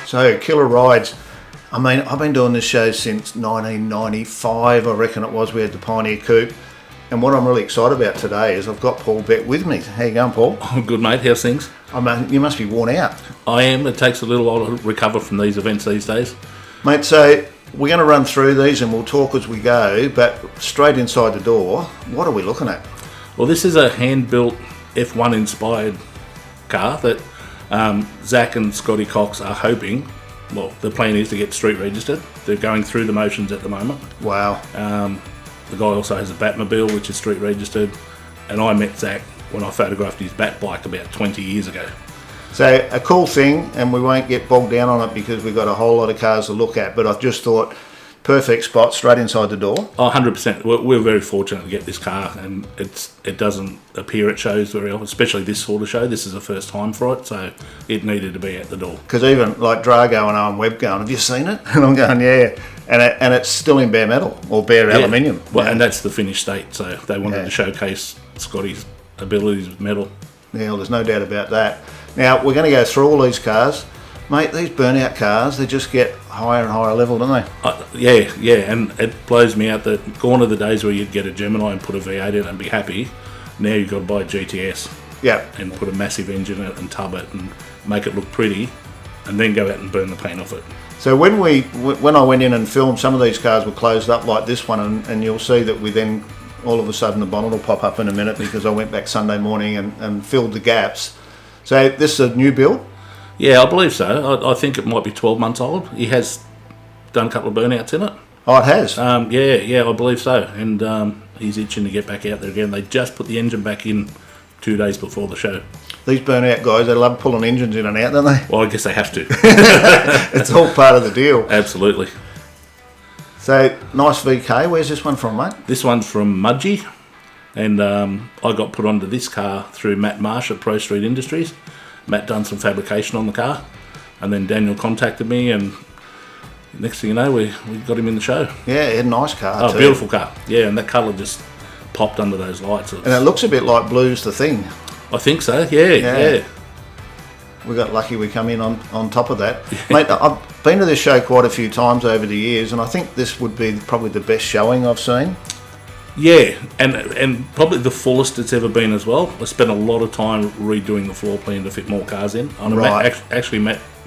So, Killer Rides. I mean, I've been doing this show since 1995, I reckon it was. We had the Pioneer Coupe. And what I'm really excited about today is I've got Paul Beck with me. How you going, Paul? I'm good, mate. How's things? I mean, you must be worn out. I am. It takes a little while to recover from these events these days. Mate, so we're going to run through these and we'll talk as we go, but straight inside the door, what are we looking at? Well, this is a hand-built F1-inspired car that Zach and Scotty Cox are hoping, well, the plan is to get street registered. They're going through the motions at the moment. Wow. The guy also has a Batmobile, which is street registered, and I met Zach when I photographed his Bat bike about 20 years ago. So a cool thing, and we won't get bogged down on it because we've got a whole lot of cars to look at, but I just thought perfect spot straight inside the door. Oh, 100%. We're very fortunate to get this car, and it doesn't appear at shows very often, especially this sort of show. This is the first time for it, so it needed to be at the door. Because even like Drago and Owen Webb going, have you seen it? And I'm going, yeah. And it's still in bare metal or bare aluminium. Well, yeah. And that's the finished state, so they wanted to showcase Scotty's abilities with metal. Yeah, well, there's no doubt about that. Now, we're going to go through all these cars. Mate, these Burnout cars, they just get higher and higher level, don't they? Yeah, and it blows me out that gone are the days where you'd get a Gemini and put a V8 in it and be happy. Now you've got to buy a GTS and put a massive engine in it and tub it and make it look pretty and then go out and burn the paint off it. So when I went in and filmed, some of these cars were closed up like this one, and you'll see that we then, all of a sudden the bonnet will pop up in a minute because I went back Sunday morning and filled the gaps. So this is a new build? Yeah, I believe so. I think it might be 12 months old. He has done a couple of burnouts in it. Oh, it has? Yeah, I believe so. And he's itching to get back out there again. They just put the engine back in 2 days before the show. These Burnout guys, they love pulling engines in and out, don't they? Well, I guess they have to. It's all part of the deal. Absolutely. So, nice VK. Where's this one from, mate? This one's from Mudgee. And I got put onto this car through Matt Marsh at Pro Street Industries. Matt done some fabrication on the car, and then Daniel contacted me, and next thing you know, we got him in the show. Yeah, he had a nice car too. Beautiful car. Yeah, and that colour just popped under those lights. And it looks a bit like Blue's The Thing. I think so, yeah. We got lucky we come in on top of that. Mate, I've been to this show quite a few times over the years, and I think this would be probably the best showing I've seen. Yeah, and probably the fullest it's ever been as well. I spent a lot of time redoing the floor plan to fit more cars in. I actually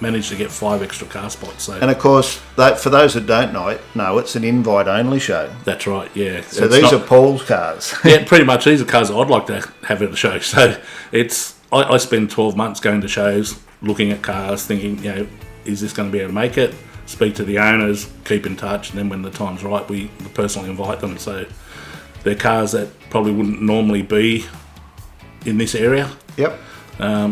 managed to get 5 extra car spots. So. And of course, for those that don't know, it's an invite-only show. That's right, yeah. So these are Paul's cars. Yeah, pretty much. These are cars I'd like to have at the show. So I spend 12 months going to shows, looking at cars, thinking, is this going to be able to make it? Speak to the owners, keep in touch, and then when the time's right, we personally invite them. So they're cars that probably wouldn't normally be in this area. Yep.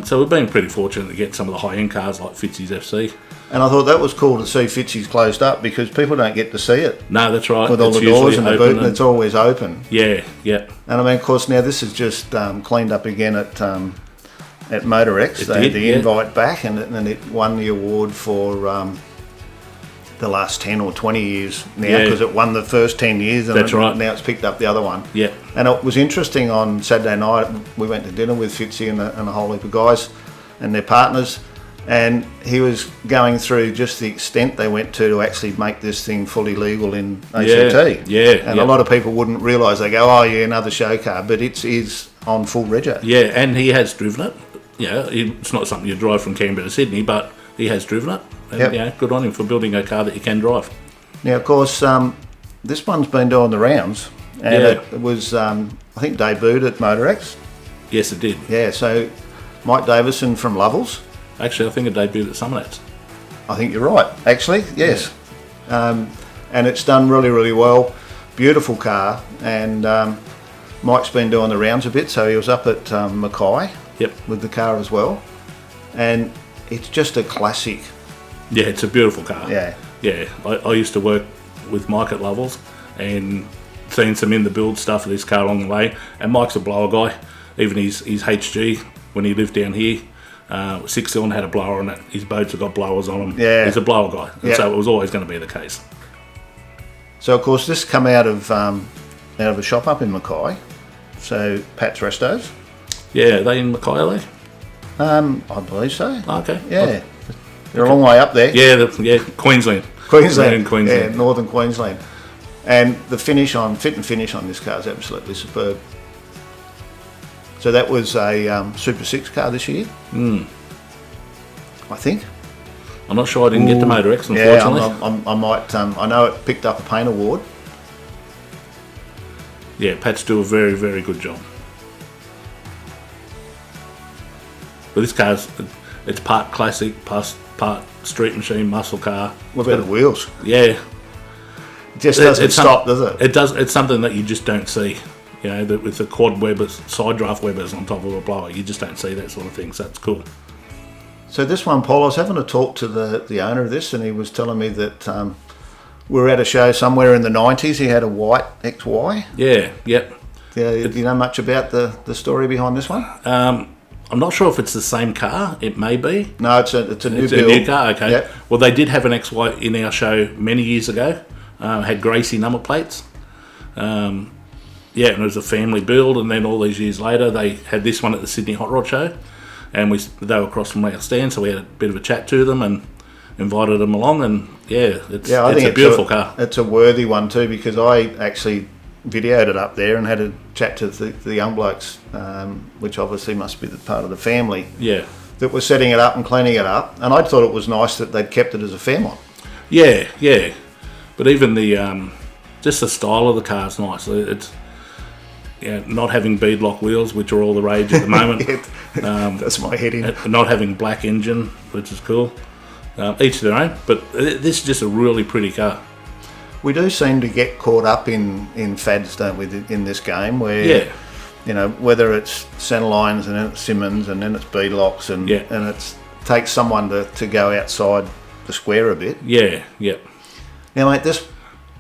So we've been pretty fortunate to get some of the high-end cars like Fitzy's FC. And I thought that was cool to see Fitzy's closed up because people don't get to see it. No, that's right. With all the doors and the boot, and it's always open. Yeah. And I mean, of course, now this is just cleaned up again at MotorX. They had the invite back, and it won the award for the last 10 or 20 years now because it won the first 10 years and that's right. Now it's picked up the other one. Yeah. And it was interesting on Saturday night, we went to dinner with Fitzy and a whole heap of guys and their partners, and he was going through just the extent they went to actually make this thing fully legal in ACT. And a lot of people wouldn't realise, they go, oh yeah, another show car, but it is on full rego. Yeah, and he has driven it. It's not something you drive from Canberra to Sydney, but he has driven it. And, good on him for building a car that you can drive. Now, of course, this one's been doing the rounds, and it was, I think, debuted at MotorX. Yes, it did. Yeah, so Mike Davison from Lovells. Actually, I think it debuted at Summernats. I think you're right, actually, yes. Yeah. And it's done really, really well. Beautiful car, and Mike's been doing the rounds a bit, so he was up at Mackay with the car as well. And it's just a classic. Yeah, it's a beautiful car. Yeah. I used to work with Mike at Lovells and seen some in the build stuff of this car along the way. And Mike's a blower guy. Even his HG, when he lived down here, 6-cylinder had a blower on it. His boats have got blowers on them. Yeah. He's a blower guy. And so it was always going to be the case. So, of course, this come out of a shop up in Mackay. So, Pat's Restos. Yeah, are they in Mackay, are they? I believe so. Okay. Yeah. They're a long way up there. Yeah, Queensland. Queensland. Queensland. Yeah, northern Queensland. And the fit and finish on this car is absolutely superb. So that was a Super 6 car this year, I think. I'm not sure I didn't get to Motor X, unfortunately. Yeah, I might. I know it picked up a paint award. Yeah, Pats do a very, very good job. But this car's, it's part classic, part street machine, muscle car. What about the wheels? Yeah. It just doesn't stop, does it? It does. It's something that you just don't see. You know, with the quad webbers, side draft webbers on top of a blower, you just don't see that sort of thing. So that's cool. So this one, Paul, I was having a talk to the owner of this, and he was telling me that we were at a show somewhere in the 90s. He had a white XY. Yeah. Yep. Do you know much about the story behind this one? I'm not sure if it's the same car. It may be. No, it's a new build. A new car. Okay. Yep. Well, they did have an XY in our show many years ago. Had Gracie number plates. Yeah, and it was a family build, and then all these years later, they had this one at the Sydney Hot Rod Show, and they were across from our stand, so we had a bit of a chat to them and invited them along, and it's a beautiful car. It's a worthy one too, because I actually videoed it up there and had a chat to the young blokes, which obviously must be the part of the family. Yeah. That was setting it up and cleaning it up, and I thought it was nice that they'd kept it as a Fairmont. Yeah. But even the just the style of the car is nice. It's not having beadlock wheels, which are all the rage at the moment. That's my heading. Not having black engine, which is cool. Each their own, but this is just a really pretty car. We do seem to get caught up in fads, don't we, in this game, where whether it's centerlines and then it's Simmons and then it's beadlocks and it takes someone to go outside the square a bit. Yeah. Now, mate, this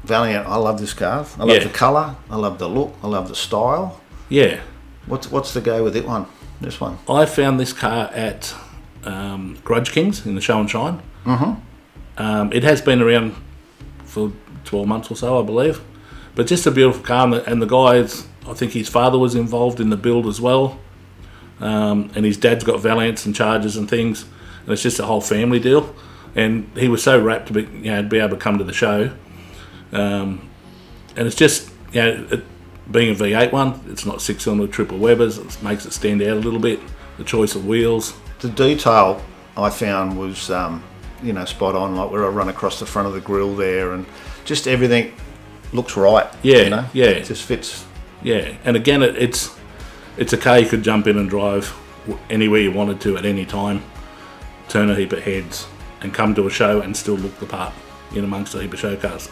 Valiant, I love this car. I love the colour, I love the look, I love the style. Yeah. What's the go with this one? I found this car at Grudge Kings in the Show and Shine. Mm-hmm. It has been around for 12 months or so, I believe. But just a beautiful car, and the guys, I think his father was involved in the build as well. And his dad's got Valiants and Chargers and things. And it's just a whole family deal. And he was so rapt to be able to come to the show. And it's just, being a V8 one, it's not 6-cylinder triple Webbers, it makes it stand out a little bit. The choice of wheels. The detail I found was, spot on, like where I run across the front of the grille there, and just everything looks right. Yeah. It just fits. Yeah, and again, it's a car you could jump in and drive anywhere you wanted to at any time, turn a heap of heads, and come to a show and still look the part in amongst a heap of show cars.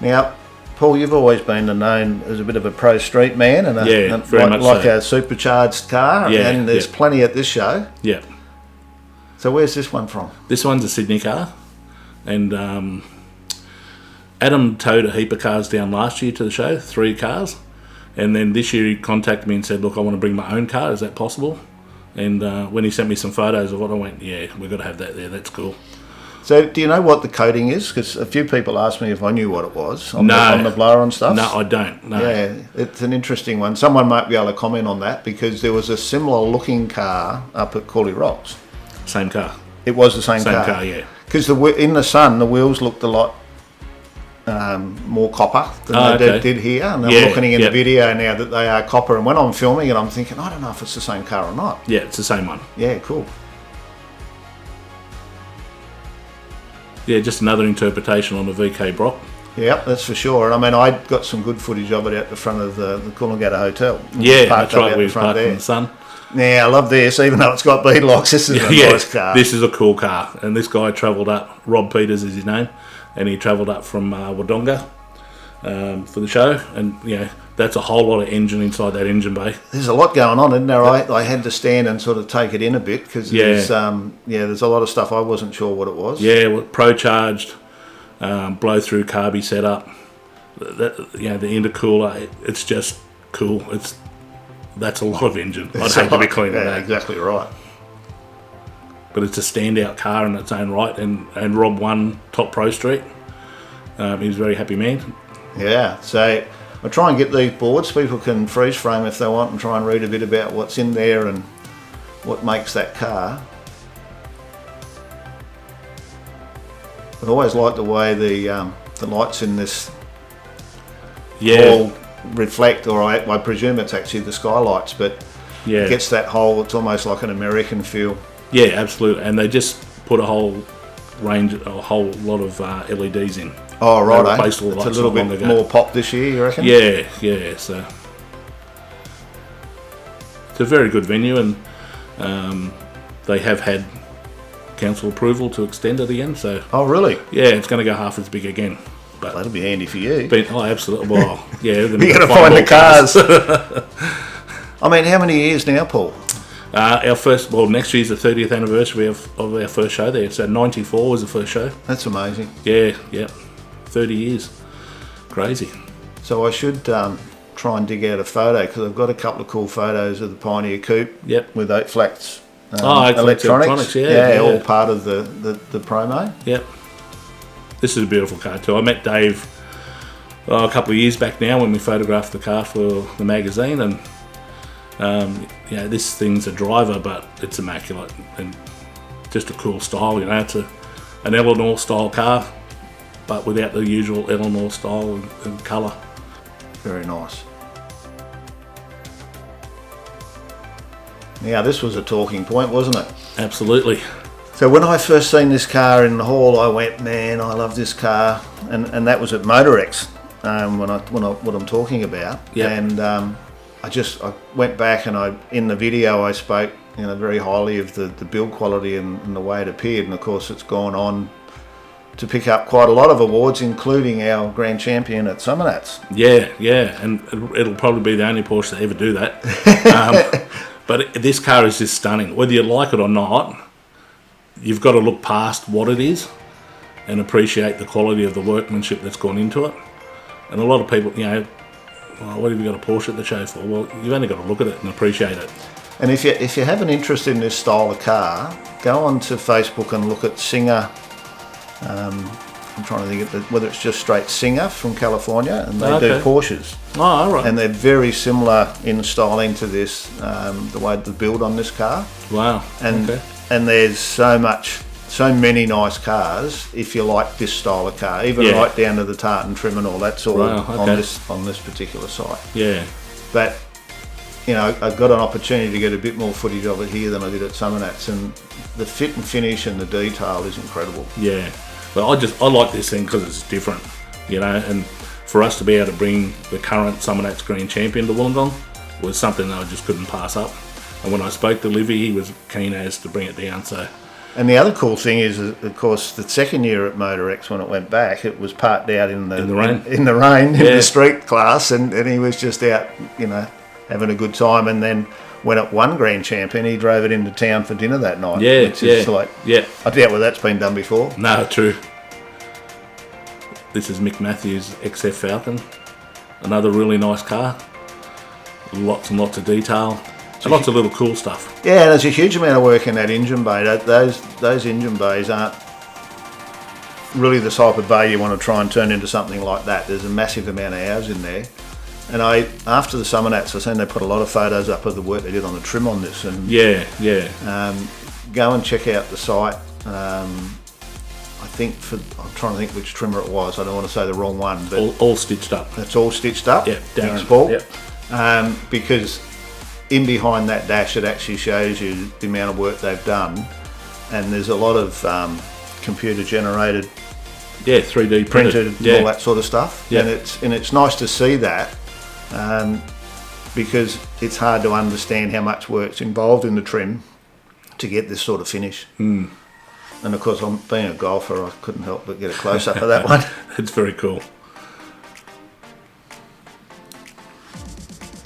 Now, Paul, you've always been known as a bit of a pro street man, and very much like so. A supercharged car, and there's plenty at this show. Yeah. So where's this one from? This one's a Sydney car, and Adam towed a heap of cars down last year to the show, 3 cars, and then this year he contacted me and said, look, I want to bring my own car, is that possible? And when he sent me some photos of it, I went, yeah, we've got to have that there, that's cool. So do you know what the coating is? Because a few people asked me if I knew what it was on the blower and stuff. No, I don't. No. Yeah, it's an interesting one. Someone might be able to comment on that, because there was a similar looking car up at Cooley Rocks. Same car. It was the same car. Same car, yeah. Because in the sun, the wheels looked a lot more copper than they did here. And I'm looking in the video now that they are copper. And when I'm filming it, I'm thinking, I don't know if it's the same car or not. Yeah, it's the same one. Yeah, cool. Yeah, just another interpretation on the VK Brock. Yeah, that's for sure. And I mean, I got some good footage of it out the front of the Coolangatta Hotel. Yeah, that's right. We parked in the sun. Yeah, I love this, even though it's got beadlocks. This is a nice car. This is a cool car. And this guy travelled up, Rob Peters is his name, and he travelled up from Wodonga for the show. And, that's a whole lot of engine inside that engine bay. There's a lot going on, isn't there? I had to stand and sort of take it in a bit, because there's a lot of stuff I wasn't sure what it was. Yeah, pro-charged, blow-through carby setup, the intercooler, it's just cool. That's a lot of engine. I'd hate to be cleaning that. Exactly right. But it's a standout car in its own right, and Rob won Top Pro Street. He was a very happy man. Yeah, so I try and get these boards. People can freeze frame if they want and try and read a bit about what's in there and what makes that car. I always like the way the lights in this Yeah, all reflect, or I presume it's actually the skylights, but yeah, it gets that whole, it's almost like an American feel. yeah, absolutely. And they just put a whole lot of LEDs in. Oh, right, They eh? replaced all the It's a lights little not long bit ago. more pop this year, you reckon? Yeah. So it's a very good venue, and they have had council approval to extend it again. So Oh, really? yeah, it's going to go half as big again. But That'll be handy for you. absolutely. Well, yeah, You're going to find more the cars. I mean, how many years now, Paul? Next year's the 30th anniversary of our first show there. So 94 was the first show. That's amazing. Yeah, 30 years. Crazy. So I should try and dig out a photo, because I've got a couple of cool photos of the Pioneer Coupe Yep. with Oak Flax Oak Flax electronics, yeah. all part of the promo. Yep. This is a beautiful car too. I met Dave a couple of years back now when we photographed the car for the magazine, and this thing's a driver, but it's immaculate and just a cool style. It's an Eleanor style car, but without the usual Eleanor style and colour. Very nice. Now, this was a talking point, wasn't it? Absolutely. So when I first seen this car in the hall, I went, man, I love this car, and that was at MotorX, what I'm talking about. Yep. And I went back, and in the video I spoke very highly of the build quality and the way it appeared, and of course it's gone on to pick up quite a lot of awards, including our grand champion at Summernats. Yeah, and it'll probably be the only Porsche to ever do that. But this car is just stunning. Whether you like it or not, you've got to look past what it is and appreciate the quality of the workmanship that's gone into it. And a lot of people, what have you got a Porsche at the show for? Well, you've only got to look at it and appreciate it. And if you have an interest in this style of car, go onto Facebook and look at Singer. I'm trying to think of whether it's just straight Singer from California, and they do Porsches. Oh, all right. And they're very similar in styling to this, the way the build on this car. Wow. And there's so many nice cars if you like this style of car, even right down to the tartan trim and all. That's all on this particular site. Yeah. But I got an opportunity to get a bit more footage of it here than I did at Summernats, and the fit and finish and the detail is incredible. Yeah. But I like this thing because it's different, and for us to be able to bring the current Summernats Grand Champion to Wollongong was something that I just couldn't pass up. And when I spoke to Livy, he was keen as to bring it down. So. And the other cool thing is, of course, the second year at MotorX, when it went back, it was parked out in the rain, in the street class, and he was just out, having a good time. And then when it won Grand Champion, he drove it into town for dinner that night. I doubt whether that's been done before. No, true. This is Mick Matthews' XF Falcon, another really nice car. Lots and lots of detail. And lots of little cool stuff. Yeah, there's a huge amount of work in that engine bay. Those engine bays aren't really the type of bay you want to try and turn into something like that. There's a massive amount of hours in there. And after the Summernats, I've seen they put a lot of photos up of the work they did on the trim on this. And go and check out the site. I'm trying to think which trimmer it was. I don't want to say the wrong one, but all stitched up. It's all stitched up. Yeah, thanks, Paul. Yep. Because in behind that dash, it actually shows you the amount of work they've done, and there's a lot of computer generated, 3D printed, and all that sort of stuff. Yep. And it's nice to see that, because it's hard to understand how much work's involved in the trim to get this sort of finish. Mm. And of course, being a golfer, I couldn't help but get a close up of that one. It's very cool.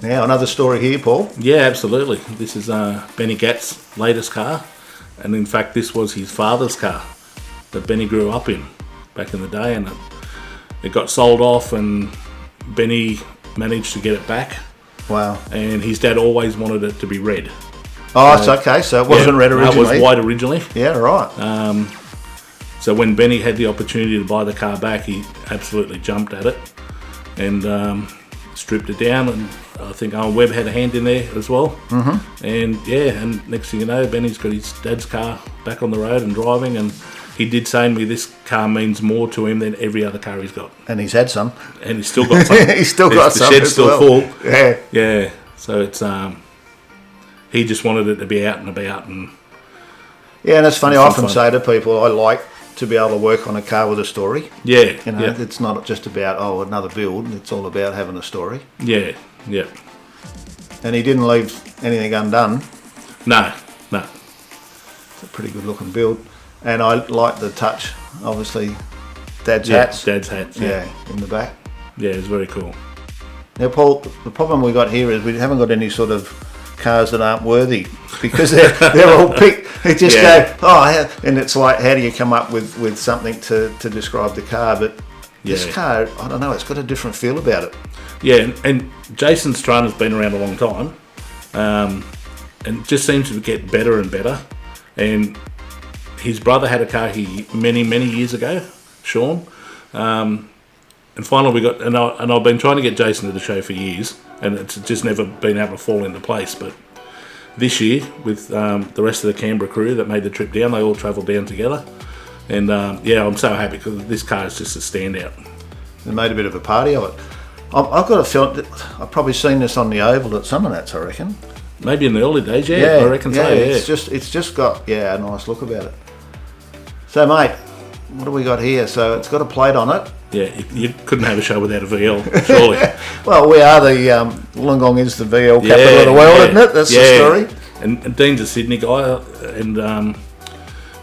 Now, another story here, Paul. Yeah, absolutely. This is Benny Gatt's latest car, and in fact, this was his father's car that Benny grew up in back in the day, and it got sold off, and Benny managed to get it back. Wow. And his dad always wanted it to be red. Oh, it's okay. So it wasn't red originally. It was white originally. Yeah, right. So when Benny had the opportunity to buy the car back, he absolutely jumped at it and stripped it down, and I think Owen Webb had a hand in there as well. Mm-hmm. And next thing you know, Benny's got his dad's car back on the road and driving, and he did say to me this car means more to him than every other car he's got. And he's had some. And he's still got some. He's still got some. The shed's still full. Yeah. Yeah. So it's he just wanted it to be out and about. And yeah, and it's funny. I often say to people, I like to be able to work on a car with a story. Yeah. You know, it's not just about, another build. It's all about having a story. Yeah. Yeah. And he didn't leave anything undone. No. It's a pretty good looking build. And I like the touch, obviously, Dad's hats. Dad's hats, yeah. In the back. Yeah, it's very cool. Now, Paul, the problem we got here is we haven't got any sort of cars that aren't worthy because they're all picked. They just go, and it's like, how do you come up with something to describe the car? But this car, I don't know, it's got a different feel about it. Yeah, and Jason Strun has been around a long time, and just seems to get better and better. And his brother had a car here many years ago, Sean. And finally we got, and I've been trying to get Jason to the show for years, and it's just never been able to fall into place. But this year, with the rest of the Canberra crew that made the trip down, they all travelled down together. And I'm so happy because this car is just a standout. They made a bit of a party of it. I've got a feeling that I've probably seen this on the oval at Summernats, I reckon. Maybe in the early days, I reckon so. Yeah, it's just got a nice look about it. So, mate, what do we got here? So it's got a plate on it. Yeah, you couldn't have a show without a VL, surely. Well, we are the Wollongong is the VL capital of the world, isn't it? That's the story. And Dean's a Sydney guy, and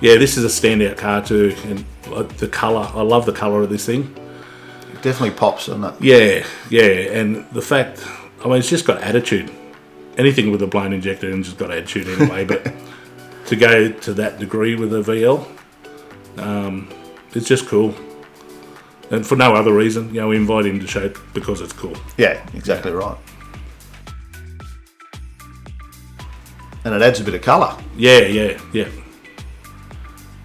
this is a standout car too. And the colour, I love the colour of this thing. It definitely pops, doesn't it? Yeah, and the fact, it's just got attitude. Anything with a blown injector engine's got attitude anyway, but to go to that degree with a VL, it's just cool. And for no other reason, we invite him to show because it's cool. Yeah, exactly right. And it adds a bit of colour. Yeah.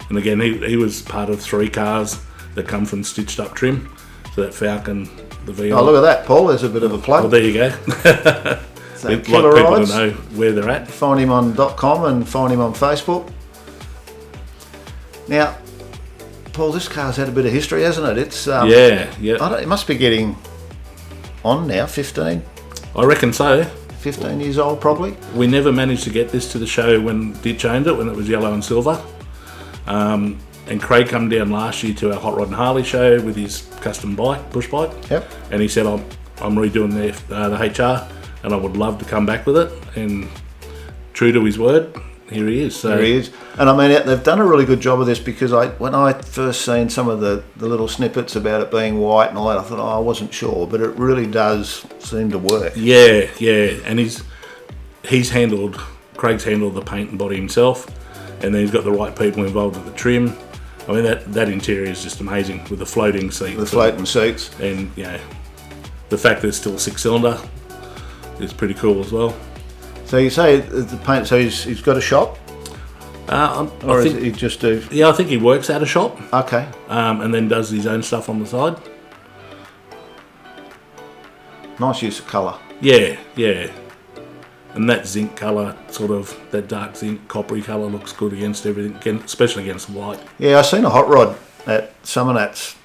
And again, he was part of 3 cars that come from stitched up trim. So that Falcon, the VL. Oh, look at that, Paul. There's a bit of a plug. Well, there you go. So we'd like people to know where they're at. Find him on .com and find him on Facebook. Now, Paul, this car's had a bit of history, hasn't it? It's it must be getting on now, 15. I reckon so. 15 years old, probably. We never managed to get this to the show when Ditch owned it, when it was yellow and silver. And Craig come down last year to our Hot Rod and Harley show with his custom bike, push bike. Yep. And he said, I'm redoing the HR, and I would love to come back with it. And true to his word, here he is. So. Here he is. And they've done a really good job of this because when I first seen some of the little snippets about it being white and all that, I thought, I wasn't sure, but it really does seem to work. Yeah. And Craig's handled the paint and body himself, and then he's got the right people involved with the trim. That interior is just amazing with the floating seats. The floating seats. And, the fact that it's still a 6-cylinder is pretty cool as well. So you say the paint, so he's got a shop? I think he just do? Yeah, I think he works at a shop. Okay. And then does his own stuff on the side. Nice use of colour. Yeah. And that zinc colour, sort of, that dark zinc, coppery colour looks good against everything, especially against white. Yeah, I seen a hot rod at Summernats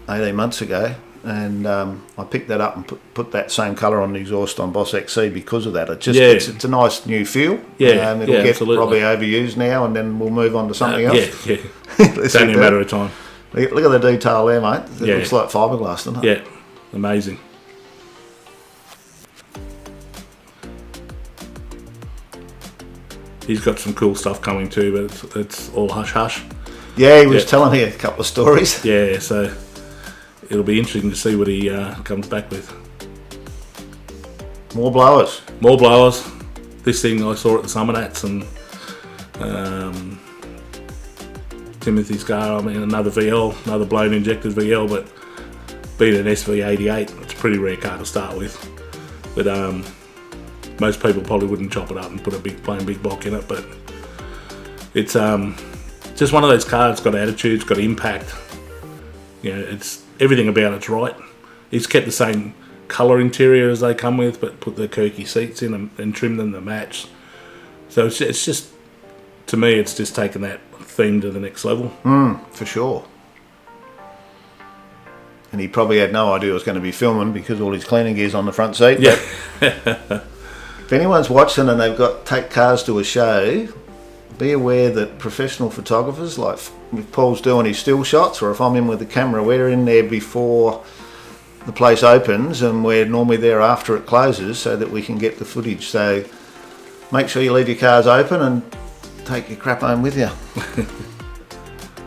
18 months ago, and I picked that up and put that same colour on the exhaust on Boss XC because of that. It's a nice new feel. Yeah, it'll get absolutely. Probably overused now, and then we'll move on to something else. Yeah. It's only a matter of time. Look at the detail there, mate. It looks like fiberglass, doesn't it? Yeah, amazing. He's got some cool stuff coming too, but it's all hush-hush. Yeah, he was telling me a couple of stories. Yeah, so it'll be interesting to see what he comes back with. More blowers. This thing I saw at the Summernats, and Timothy's car, another VL, another blown injected VL, but being an SV88, it's a pretty rare car to start with. But most people probably wouldn't chop it up and put a plain big block in it, but it's just one of those cars. It's got attitude, it's got impact. It's everything about it's right. He's kept the same colour interior as they come with, but put the Kirky seats in and trimmed them to match. So it's just, to me, it's just taken that theme to the next level. For sure. And he probably had no idea it was going to be filming because all his cleaning gear's on the front seat. Yeah. If anyone's watching and they've got take cars to a show, be aware that professional photographers, like if Paul's doing his still shots or if I'm in with the camera, we're in there before the place opens and we're normally there after it closes so that we can get the footage. So make sure you leave your cars open and take your crap home with you.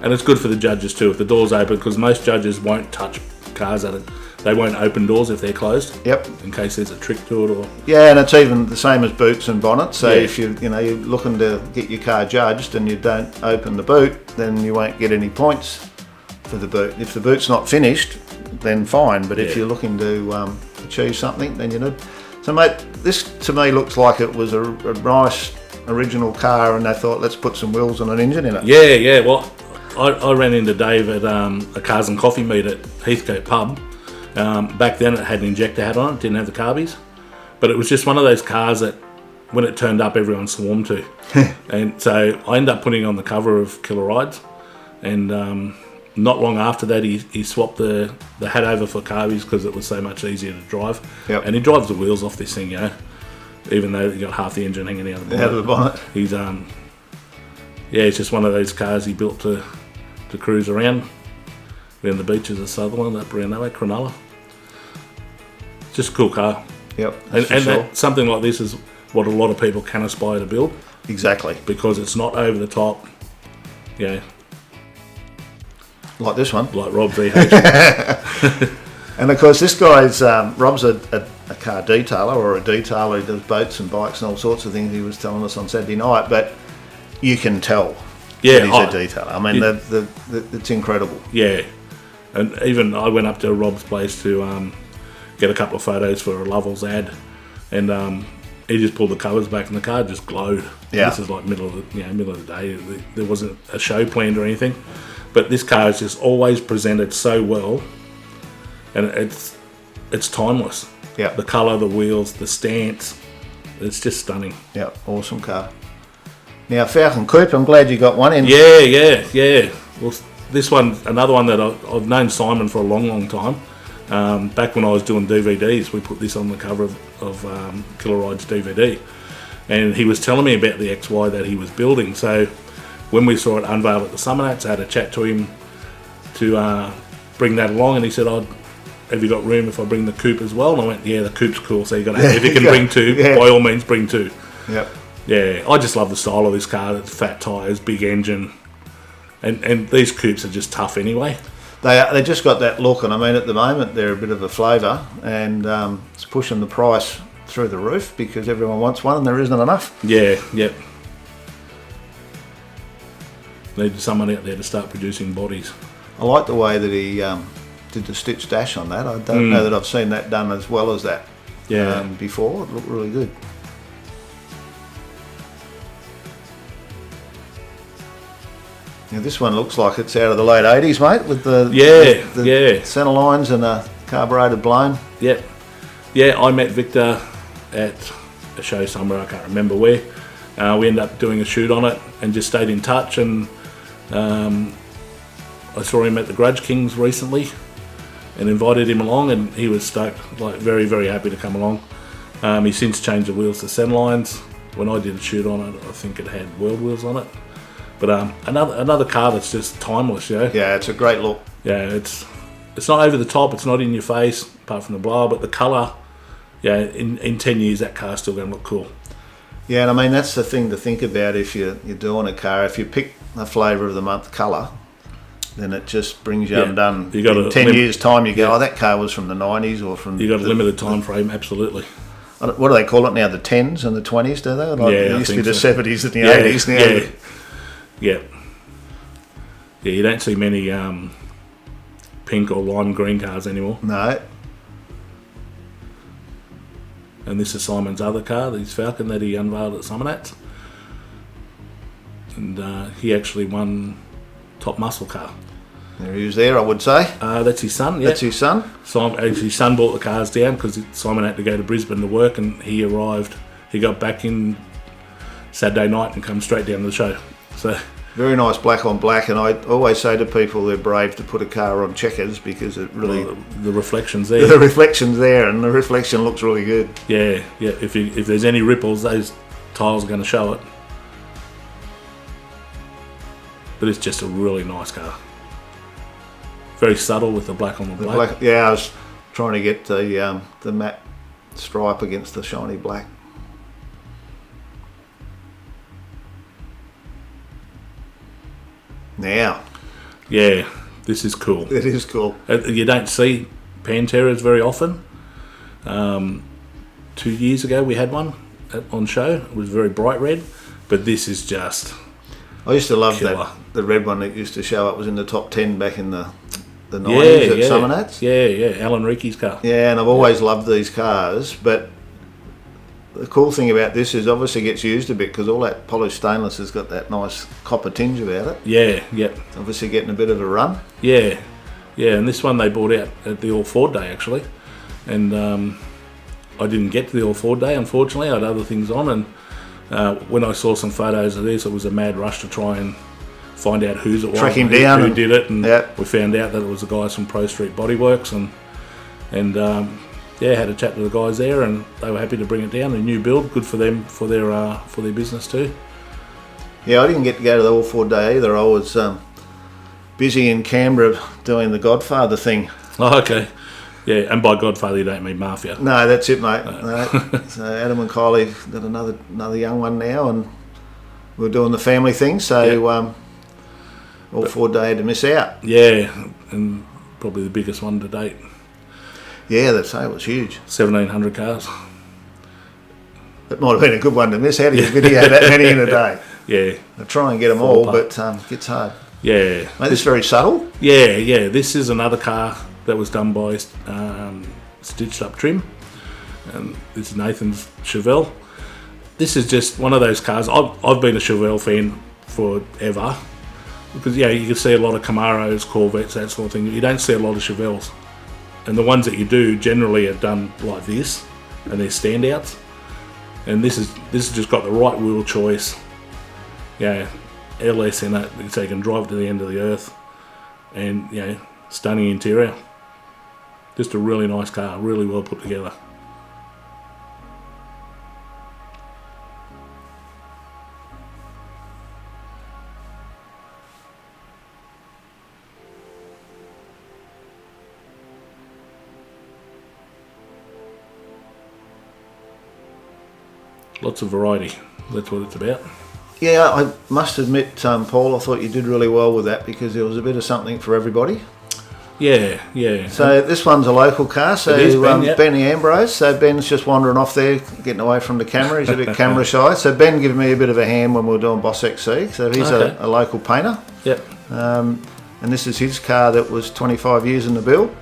And it's good for the judges too if the door's open, because most judges won't touch cars at it. They won't open doors if they're closed. Yep. In case there's a trick to it or. Yeah, and it's even the same as boots and bonnets. So Yeah. if you're looking to get your car judged and you don't open the boot, then you won't get any points for the boot. If the boot's not finished, then fine. But if Yeah. you're looking to achieve something, then you know. So mate, this to me looks like it was a nice original car, and they thought let's put some wheels and an engine in it. Yeah. Well, I ran into Dave at a Cars and Coffee meet at Heathcote Pub. Back then it had an injector hat on it, didn't have the carbies. But it was just one of those cars that when it turned up, everyone swarmed to. And so I ended up putting it on the cover of Killer Rides. And not long after that, he swapped the hat over for carbies because it was so much easier to drive. Yep. And he drives the wheels off this thing, you know, even though you got half the engine hanging out of the bonnet. Out of the bonnet. He's it's just one of those cars he built to cruise around the beaches of Sutherland, up around that way, Cronulla. Just a cool car. Yep. And for sure. something like this is what a lot of people can aspire to build, Exactly. because it's not over the top, you know, Like this one. like Rob VH. And of course, this guy's Rob's a car detailer or a detailer. He does boats and bikes and all sorts of things. He was telling us on Saturday night, but you can tell that he's a detailer. I mean, it's incredible. Yeah, and even I went up to Rob's place to get a couple of photos for a Lovell's ad, and he just pulled the covers back and the car just glowed. Yeah. This is like middle of the day. There wasn't a show planned or anything, but this car is just always presented so well, and it's timeless. Yeah. The colour, the wheels, the stance, it's just stunning. Yeah, awesome car. Now, Falcon Coupe, I'm glad you got one in. Yeah. Well, this one, another one that I've known Simon for a long time. Back when I was doing DVDs, we put this on the cover of Killer Rides DVD, and he was telling me about the XY that he was building. So when we saw it unveiled at the Summernats, I had a chat to him to bring that along, and he said, have you got room if I bring the coupe as well? And I went, yeah, the coupe's cool, so you got to if you can bring two, by all means bring two. Yep. Yeah, I just love the style of this car. It's fat tyres, big engine, and these coupes are just tough anyway. They just got that look, and I mean, at the moment they're a bit of a flavour, and it's pushing the price through the roof because everyone wants one and there isn't enough. Yeah, yep. Need someone out there to start producing bodies. I like the way that he did the stitch dash on that. I don't know that I've seen that done as well as that before. It looked really good. Now this one looks like it's out of the late 80s, mate, with the centre lines and a carbureted blown. Yep. Yeah, I met Victor at a show somewhere, I can't remember where. We ended up doing a shoot on it and just stayed in touch, and I saw him at the Grudge Kings recently and invited him along, and he was stoked, like very, very happy to come along. He's since changed the wheels to centre lines. When I did a shoot on it, I think it had world wheels on it. But another car that's just timeless, you know? Yeah, it's a great look. Yeah, it's not over the top, it's not in your face, apart from the blower, but the colour, in 10 years that car's still going to look cool. Yeah, and I mean, that's the thing to think about if you're doing a car. If you pick a flavour of the month colour, then it just brings you undone. You got in 10 years' time, you go, that car was from the 90s or from... You got a limited time frame, absolutely. What do they call it now? The 10s and the 20s, do they? Like, it used to be the 70s and the 80s now. Yeah, you don't see many pink or lime green cars anymore. No. And this is Simon's other car, his Falcon that he unveiled at Summernats. And he actually won Top Muscle Car. There he is there, I would say. That's his son, yeah. That's his son? His son brought the cars down because Simon had to go to Brisbane to work, and he arrived. He got back in Saturday night and come straight down to the show. So Very nice black on black, and I always say to people they're brave to put a car on checkers because it really... Well, the reflection's there. The reflection's there, and the reflection looks really good. Yeah. If there's any ripples, those tiles are going to show it. But it's just a really nice car. Very subtle with the black on the black. Yeah, I was trying to get the matte stripe against the shiny black. Now. Yeah, this is cool. It is cool. You don't see Panteras very often. 2 years ago we had one on show. It was very bright red, but this is just I used to love killer. that. The red one that used to show up was in the top 10 back in the 90s at Summernats. Yeah, Alan Ricky's car. Yeah, and I've always loved these cars, but the cool thing about this is obviously it gets used a bit because all that polished stainless has got that nice copper tinge about it. Yeah. Obviously getting a bit of a run. Yeah, and this one they brought out at the All Ford Day actually, and I didn't get to the All Ford Day unfortunately. I had other things on, and when I saw some photos of this, it was a mad rush to try and find out whose it was, track him down, who did it, and yep. We found out that it was the guys from Pro Street Bodyworks, and had a chat to the guys there, and they were happy to bring it down. A new build, good for them for their business too. Yeah, I didn't get to go to the All Ford Day either. I was busy in Canberra doing the Godfather thing. Oh, okay. Yeah, and by Godfather you don't mean Mafia. No, that's it, mate. No. So Adam and Kylie got another young one now, and we're doing the family thing. So All Ford Day had to miss out. Yeah, and probably the biggest one to date. Yeah, that say it was huge. 1,700 cars. It might have been a good one to miss. How do you video that many in a day? Yeah. I try and get them all, but it gets hard. Yeah. Mate, this is very subtle. Yeah. This is another car that was done by Stitched Up Trim. And this is Nathan's Chevelle. This is just one of those cars. I've been a Chevelle fan forever. Because, you can see a lot of Camaros, Corvettes, that sort of thing. You don't see a lot of Chevelles. And the ones that you do generally are done like this, and they're standouts. And this has just got the right wheel choice. LS in it, so you can drive to the end of the earth. And stunning interior. Just a really nice car, really well put together. Lots of variety. That's what it's about. Yeah, I must admit, Paul, I thought you did really well with that because there was a bit of something for everybody. Yeah. So this one's a local car. So it is Ben, Benny Ambrose. So Ben's just wandering off there, getting away from the camera. He's a bit camera shy. So Ben gave me a bit of a hand when we were doing Boss XC. So he's a local painter. Yep. And this is his car that was 25 years in the build.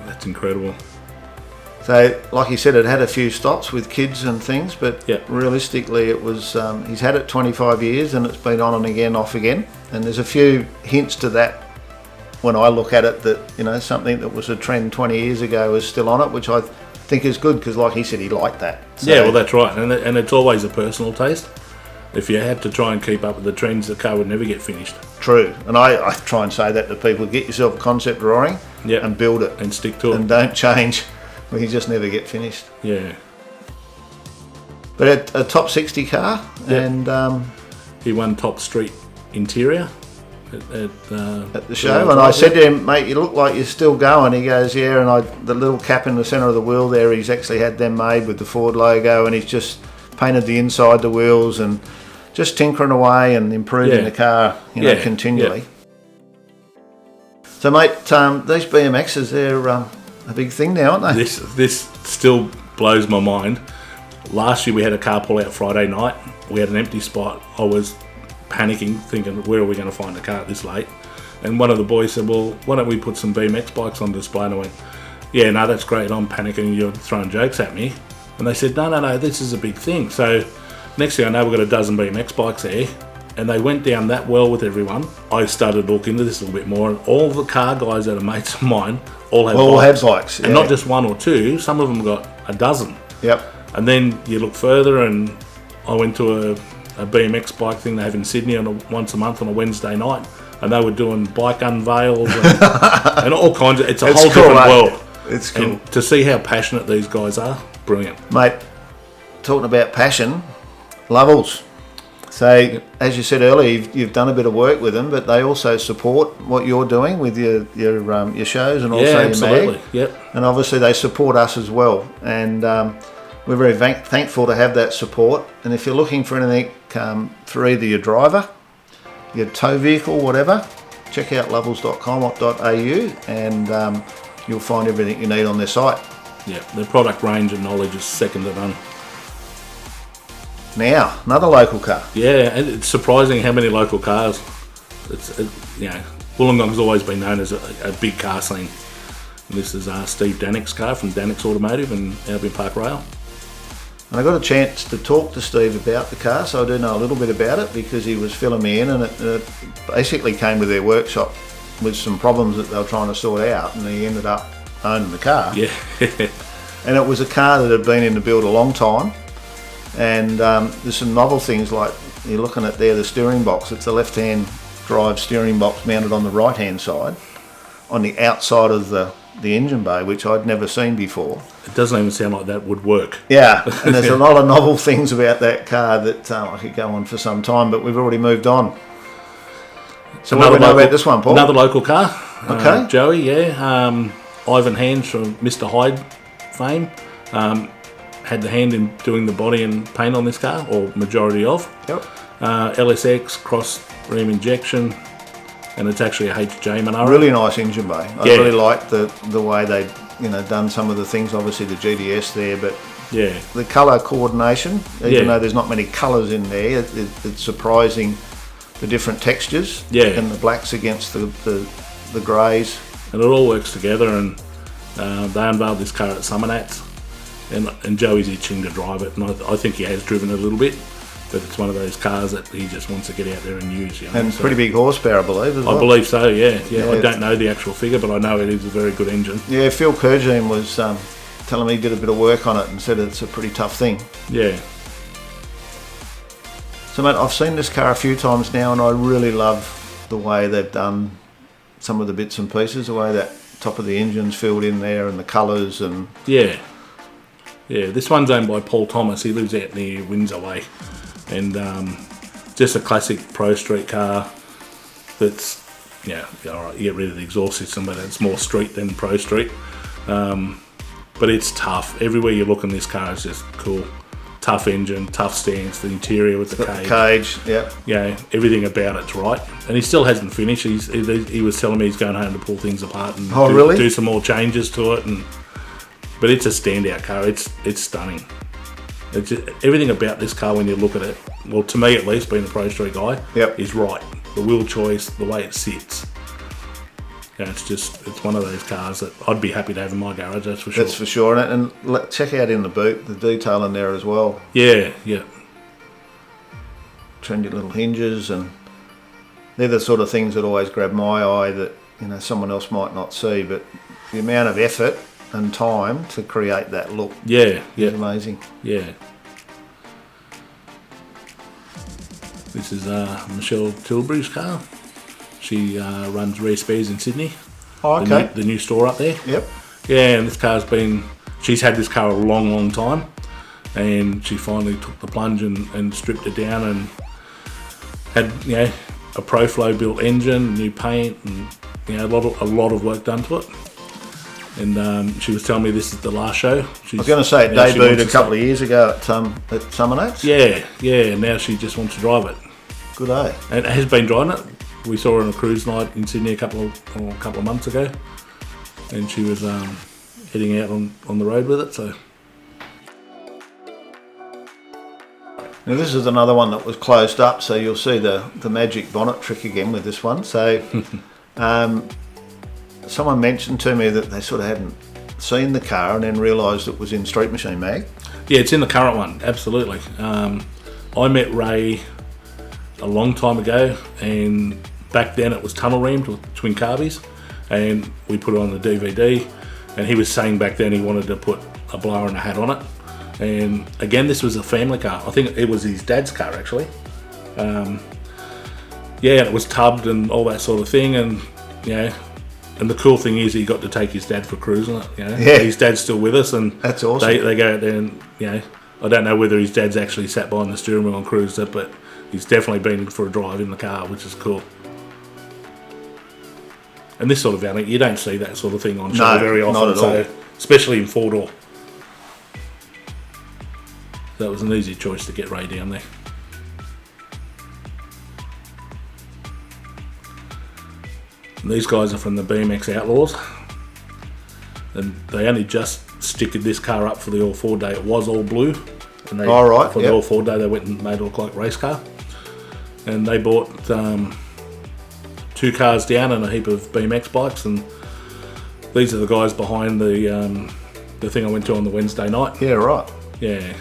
That's incredible. So, like he said, it had a few stops with kids and things, but yep. Realistically, it was he's had it 25 years and it's been on and again, off again. And there's a few hints to that when I look at it that, something that was a trend 20 years ago is still on it, which I think is good because, like he said, he liked that. So, yeah, well, that's right. And it's always a personal taste. If you had to try and keep up with the trends, the car would never get finished. True. And I try and say that to people. Get yourself a concept drawing and build it. And stick to it. And don't change. You just never get finished. Yeah. But a top 60 car, and he won top street interior at the show. And I said to him, "Mate, you look like you're still going." He goes, "Yeah." And the little cap in the centre of the wheel there, he's actually had them made with the Ford logo, and he's just painted the inside the wheels and just tinkering away and improving the car, continually. Yeah. So, mate, these BMXs, they're a big thing now, aren't they? This still blows my mind. Last year we had a car pull out Friday night. We had an empty spot. I was panicking, thinking, where are we going to find a car this late? And one of the boys said, well, why don't we put some BMX bikes on display? And I went, yeah, no, that's great. I'm panicking. You're throwing jokes at me. And they said, no, this is a big thing. So next thing I know, we've got a dozen BMX bikes there. And they went down that well with everyone. I started to look into this a little bit more, and all the car guys that are mates of mine all have bikes. Yeah. And not just one or two, some of them got a dozen. Yep. And then you look further, and I went to a BMX bike thing they have in Sydney once a month on a Wednesday night, and they were doing bike unveils and all kinds of. It's a whole cool, different world. It's cool. And to see how passionate these guys are, brilliant, mate. Talking about passion, Lovells. So, as you said earlier, you've done a bit of work with them, but they also support what you're doing with your shows and also your mag. Yep. And obviously they support us as well. And we're very thankful to have that support. And if you're looking for anything for either your driver, your tow vehicle, whatever, check out lovells.com.au and you'll find everything you need on their site. Yeah, their product range and knowledge is second to none. Now, another local car. Yeah, and it's surprising how many local cars. Wollongong's always been known as a big car scene. And this is Steve Danick's car from Danick's Automotive in Albion Park Rail. And I got a chance to talk to Steve about the car, so I do know a little bit about it because he was filling me in, and it basically came to their workshop with some problems that they were trying to sort out, and he ended up owning the car. Yeah. And it was a car that had been in the build a long time. And there's some novel things like you're looking at there, the steering box. It's a left-hand drive steering box mounted on the right-hand side on the outside of the engine bay, which I'd never seen before. It doesn't even sound like that would work. Yeah, and there's a lot of novel things about that car that I could go on for some time, but we've already moved on. So what do we know about this one, Paul? Another local car. Okay. Joey, yeah. Ivan Hands from Mr. Hyde fame. Had the hand in doing the body and paint on this car, or majority of. Yep. LSX, cross ream injection, and it's actually a HJ Monaro. Really nice engine bay. I really like the way they done some of the things. Obviously the GDS there, but yeah, the colour coordination. Even though there's not many colours in there, it's surprising the different textures. Yeah. And the blacks against the greys. And it all works together. And they unveiled this car at Summernats. And Joey's itching to drive it, and I think he has driven it a little bit, but it's one of those cars that he just wants to get out there and use. And pretty big horsepower, I believe, as well. I believe so, yeah. I don't know the actual figure, but I know it is a very good engine. Yeah, Phil Kurgine was telling me he did a bit of work on it and said it's a pretty tough thing. Yeah. So, mate, I've seen this car a few times now, and I really love the way they've done some of the bits and pieces, the way that top of the engine's filled in there and the colours and... Yeah, this one's owned by Paul Thomas. He lives out near Windsor Way, and just a classic Pro Street car. That's all right. You get rid of the exhaust system, but it's more street than Pro Street. But it's tough. Everywhere you look in this car is just cool. Tough engine, tough stance, the interior with the cage. Yeah, everything about it's right. And he still hasn't finished. He was telling me he's going home to pull things apart and do some more changes to it. But it's a standout car. It's stunning. It's just, everything about this car when you look at it, well, to me at least, being a Pro Street guy, is right. The wheel choice, the way it sits. Yeah, it's one of those cars that I'd be happy to have in my garage, that's for sure. That's for sure. And check out in the boot, the detail in there as well. Yeah. Trendy little hinges, and they're the sort of things that always grab my eye that someone else might not see, but the amount of effort and time to create that look is amazing. Yeah. This is Michelle Tilbury's car. She runs Rare Spares in Sydney. Oh, okay. The new store up there. Yep. Yeah, and this car's she's had this car a long, long time, and she finally took the plunge and stripped it down and had a ProFlow built engine, new paint, and a lot of work done to it. And she was telling me this is the last show. I was going to say it debuted a couple of years ago at Summernats. Yeah. Now she just wants to drive it. Good day. And has been driving it. We saw her on a cruise night in Sydney a couple of months ago, and she was heading out on the road with it. So now this is another one that was closed up, so you'll see the magic bonnet trick again with this one. So someone mentioned to me that they sort of hadn't seen the car and then realised it was in Street Machine Mag. Yeah, it's in the current one, absolutely. I met Ray a long time ago, and back then it was tunnel reamed with twin carbies, and we put it on the DVD, and he was saying back then he wanted to put a blower and a hat on it. And again, this was a family car. I think it was his dad's car actually. Yeah, it was tubbed and all that sort of thing, and and the cool thing is he got to take his dad for cruising it. Yeah. His dad's still with us, and that's awesome. They go out there, and I don't know whether his dad's actually sat behind the steering wheel and cruised it, but he's definitely been for a drive in the car, which is cool. And this sort of variant, you don't see that sort of thing on show very often, not at all. Especially in four-door. That was an easy choice to get Ray down there. And these guys are from the BMX Outlaws, and they only just sticked this car up for the All 4 day. It was all blue, and they, for the All 4 day they went and made it look like a race car. And they bought 2 cars down and a heap of BMX bikes, and these are the guys behind the thing I went to on the Wednesday night. Yeah, right. Yeah,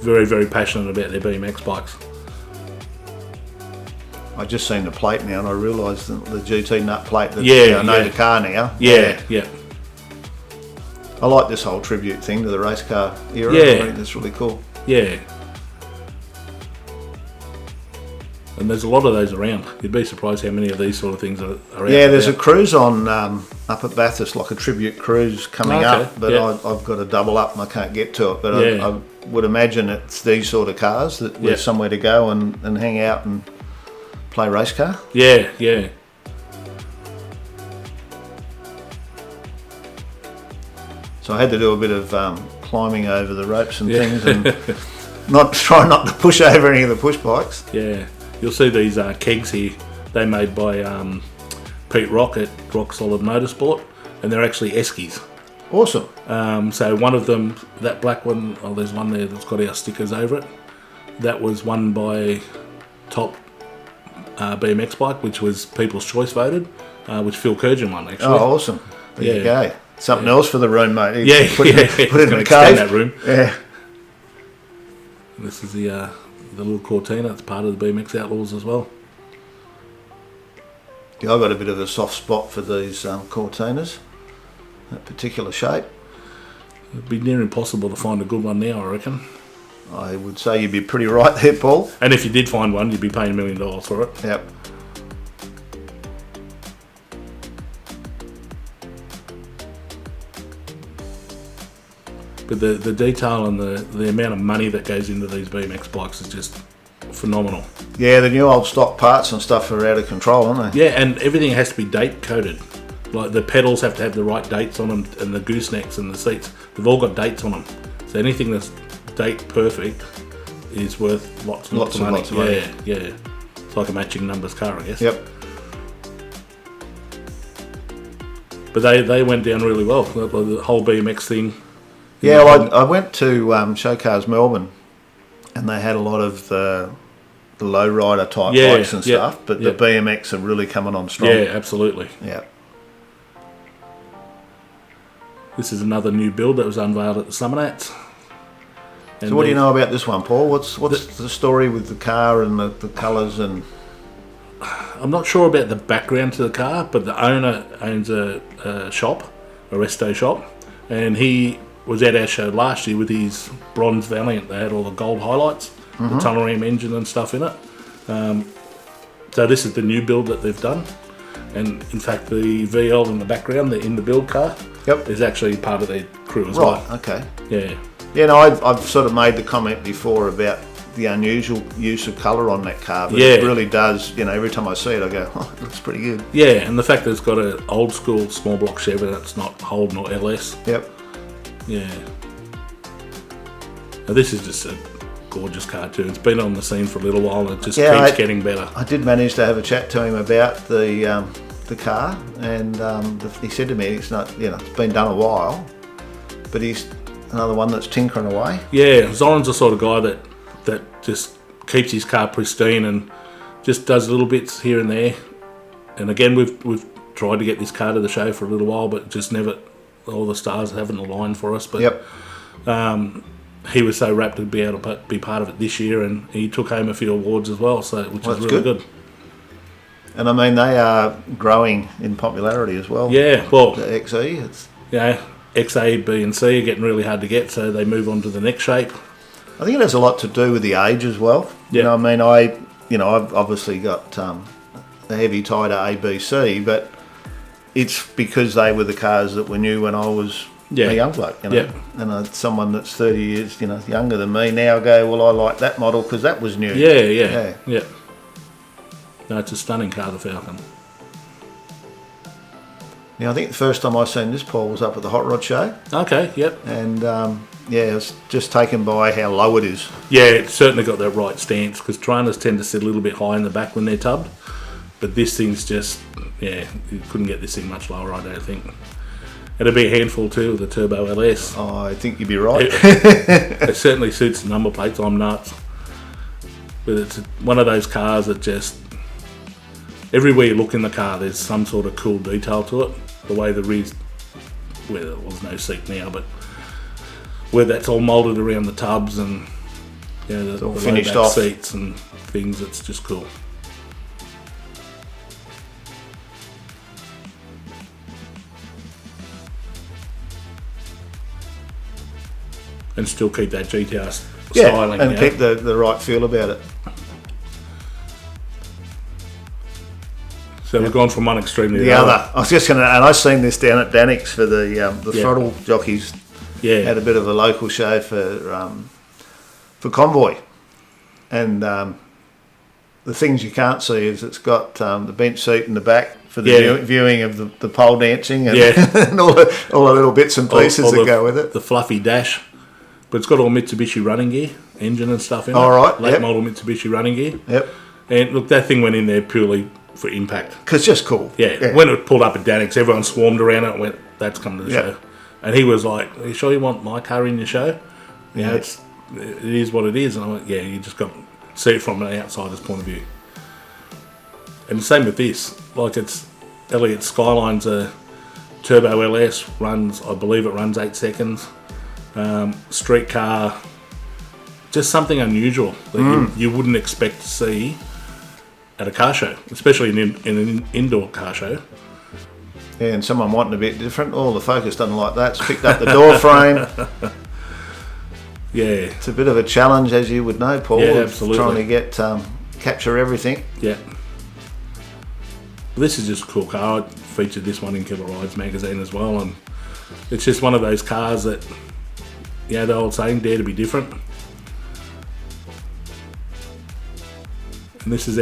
very, very passionate about their BMX bikes. I just seen the plate now, and I realised the GT nut plate. That I know the car now. Yeah. I like this whole tribute thing to the race car era. Yeah. I think that's really cool. Yeah. And there's a lot of those around. You'd be surprised how many of these sort of things are around. Yeah, there's a cruise on up at Bathurst, like a tribute cruise coming up, but I've got a double up and I can't get to it. But I would imagine it's these sort of cars that there's somewhere to go and hang out and play race car. Yeah. So I had to do a bit of climbing over the ropes and things, and try not to push over any of the push bikes. Yeah, you'll see these kegs here. They're made by Pete Rock at Rock Solid Motorsport, and they're actually Eskies. Awesome. So one of them, that black one, there's one there that's got our stickers over it. That was won by Top BMX Bike, which was People's Choice voted, which Phil Kurgan won actually. Oh, awesome. There you go. Something else for the room, mate. Put it in the cave. That room. Yeah. And this is the little Cortina. It's part of the BMX Outlaws as well. Yeah, I've got a bit of a soft spot for these Cortinas, that particular shape. It'd be near impossible to find a good one now, I reckon. I would say you'd be pretty right there, Paul. And if you did find one, you'd be paying $1 million for it. Yep. But the detail and the amount of money that goes into these BMX bikes is just phenomenal. Yeah, the new old stock parts and stuff are out of control, aren't they? Yeah, and everything has to be date coded. Like the pedals have to have the right dates on them, and the goosenecks and the seats, they've all got dates on them. So anything that's date perfect is worth lots of money. Lots of money. Yeah. It's like a matching numbers car, I guess. Yep. But they went down really well. The whole BMX thing. Yeah, well, I went to Show Cars Melbourne, and they had a lot of the lowrider type bikes and stuff, but the BMX are really coming on strong. Yeah, absolutely. Yeah. This is another new build that was unveiled at the Summernats. So what do you know about this one, Paul? What's the story with the car and the colours and? I'm not sure about the background to the car, but the owner owns a shop, a resto shop, and he was at our show last year with his bronze Valiant. They had all the gold highlights, the tunnel ram engine and stuff in it. So this is the new build that they've done, and in fact the VL in the background, the in the build car, is actually part of their crew as well. Right. Okay. Yeah. Yeah. No, I've sort of made the comment before about the unusual use of colour on that car, but it really does. You know, every time I see it, I go, "Oh, it looks pretty good." Yeah, and the fact that it's got an old school small block Chevy, that's not Holden or LS. Yep. Yeah. Now this is just a gorgeous car too. It's been on the scene for a little while and it just keeps getting better. I did manage to have a chat to him about the car, and he said to me, it's not, it's been done a while, but he's another one that's tinkering away. Yeah, Zoran's the sort of guy that just keeps his car pristine and just does little bits here and there. And again, we've tried to get this car to the show for a little while, but just never, all the stars haven't aligned for us. But he was so rapt to be able to be part of it this year, and he took home a few awards as well, which is really good. And I mean, they are growing in popularity as well. Yeah, well, the XE, XA, B and C are getting really hard to get, so they move on to the next shape. I think it has a lot to do with the age as well. Yeah. You know, I mean, I've obviously got a heavy tighter ABC, but it's because they were the cars that were new when I was a young bloke, and someone that's 30 years, younger than me now go, well, I like that model because that was new. Yeah. No, it's a stunning car, the Falcon. Now, I think the first time I seen this, Paul, was up at the Hot Rod Show. Okay, yep. And, I was just taken by how low it is. Yeah, it's certainly got that right stance, because trainers tend to sit a little bit high in the back when they're tubbed. But this thing's just, you couldn't get this thing much lower, I don't think. It'd be a handful too, the Turbo LS. Oh, I think you'd be right. It certainly suits the number plates. I'm nuts. But it's one of those cars that just, everywhere you look in the car, there's some sort of cool detail to it. The way the rear, where there was no seat now, but where that's all moulded around the tubs and the finished off seats and things, it's just cool. And still keep that GTR styling. And keep the right feel about it. So we've gone from one extreme to the other. I was just going to, and I seen this down at Danix for the throttle jockeys. Yeah, had a bit of a local show for Convoy, and the things you can't see is it's got the bench seat in the back for the viewing of the pole dancing and, and all the little bits and pieces that go with it. The fluffy dash, but it's got all Mitsubishi running gear, engine and stuff in it. All right, late model Mitsubishi running gear. Yep. And look, that thing went in there purely for impact. Because just cool. Yeah. When it pulled up at Danix, everyone swarmed around it and went, that's coming to the show. And he was like, are you sure you want my car in your show? It is what it is. And I went, yeah, you just got to see it from an outsider's point of view. And the same with this. Like, it's Elliott Skyline's a Turbo LS, I believe it runs 8 seconds. Street car, just something unusual that you wouldn't expect to see at a car show, especially in an indoor car show. Yeah, and someone wanting a bit different. Oh, the Focus doesn't like that. It's picked up the door frame. Yeah. It's a bit of a challenge, as you would know, Paul. Yeah, absolutely. Trying to get capture everything. Yeah. Well, this is just a cool car. I featured this one in Killer Rides magazine as well, and it's just one of those cars that, the old saying, dare to be different. And this is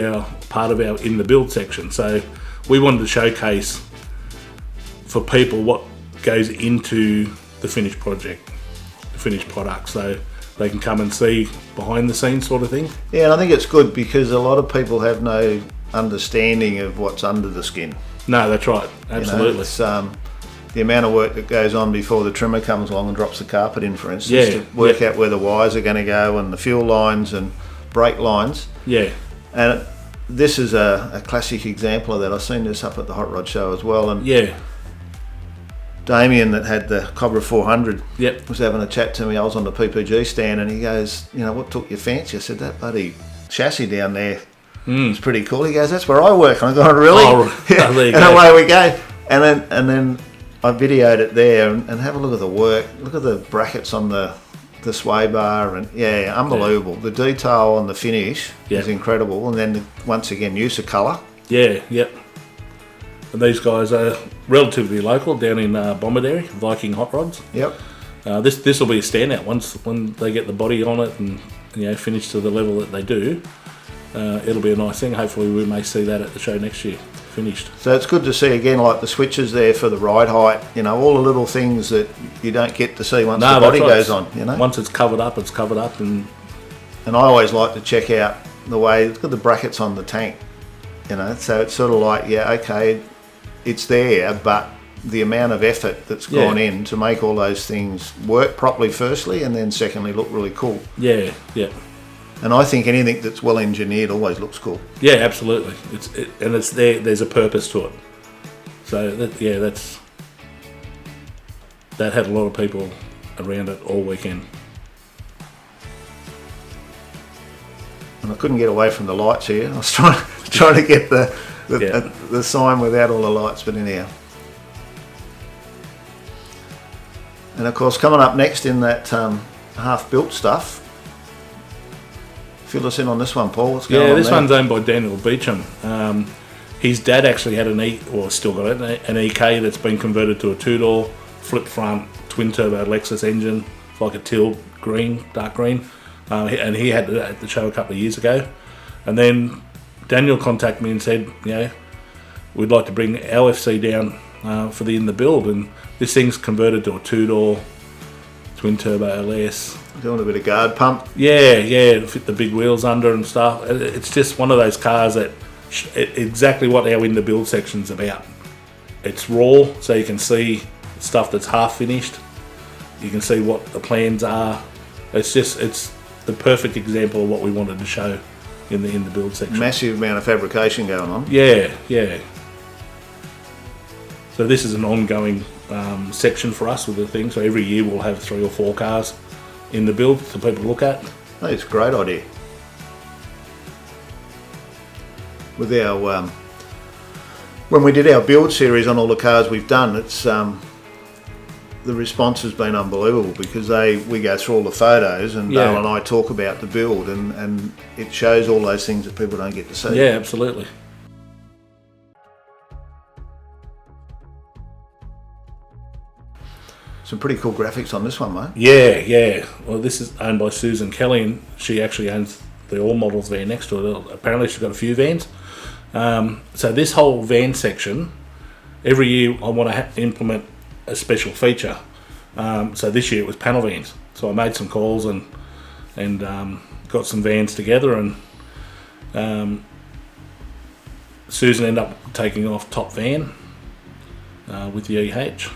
part of our in the build section. So we wanted to showcase for people what goes into the finished project, the finished product, so they can come and see behind the scenes sort of thing. Yeah, and I think it's good because a lot of people have no understanding of what's under the skin. No, that's right, absolutely. It's the amount of work that goes on before the trimmer comes along and drops the carpet in, for instance, to work out where the wires are going to go and the fuel lines and brake lines. Yeah. And this is a classic example of that. I've seen this up at the Hot Rod Show as well. And Damien, that had the Cobra 400, was having a chat to me. I was on the PPG stand and he goes, what took your fancy? I said, that bloody chassis down there. It's pretty cool. He goes, that's where I work. And I go, really? There you go. And away we go. And then I videoed it there and have a look at the work. Look at the brackets on the sway bar and unbelievable. The detail on the finish is incredible. And then once again, use of colour. Yeah, yep. And these guys are relatively local down in Bombardary, Viking Hot Rods. Yep. This will be a standout when they get the body on it and finish to the level that they do. It'll be a nice thing. Hopefully we may see that at the show next year, finished. So it's good to see again, like the switches there for the ride height, all the little things that you don't get to see once the body goes on, Once it's covered up, it's covered up. And I always like to check out the way, look at the brackets on the tank, so it's sort of like, it's there, but the amount of effort that's gone in to make all those things work properly firstly, and then secondly look really cool. Yeah. And I think anything that's well engineered always looks cool. Yeah, absolutely. It's there. There's a purpose to it. So that had a lot of people around it all weekend. And I couldn't get away from the lights here. I was trying to get the sign without all the lights, but anyhow. And of course, coming up next in that half-built stuff, Fill us in on this one, Paul. What's going on? Yeah, this there? one's owned by Daniel Beecham. His dad actually had still got it, an EK that's been converted to a two-door, flip front, twin-turbo Lexus engine. It's like a teal green, dark green. And he had it at the show a couple of years ago. And then Daniel contacted me and said, we'd like to bring our FC down for the build. And this thing's converted to a two-door, twin-turbo LS. Doing a bit of guard pump. Yeah, to fit the big wheels under and stuff. It's just one of those cars that exactly what our in the build section's about. It's raw, so you can see stuff that's half finished. You can see what the plans are. It's the perfect example of what we wanted to show in the build section. Massive amount of fabrication going on. Yeah. So this is an ongoing section for us with the thing. So every year we'll have 3 or 4 cars in the build for people to look at. That's a great idea. With our when we did our build series on all the cars we've done, it's the response has been unbelievable because we go through all the photos and Dale and I talk about the build and it shows all those things that people don't get to see. Yeah, absolutely. Some pretty cool graphics on this one, mate. Yeah. Well, this is owned by Susan Kelly, and she actually owns the All Models van next to it. Apparently, she's got a few vans. So this whole van section, every year I want to implement a special feature. So this year it was panel vans. So I made some calls and got some vans together, and Susan ended up taking off top van with the EH.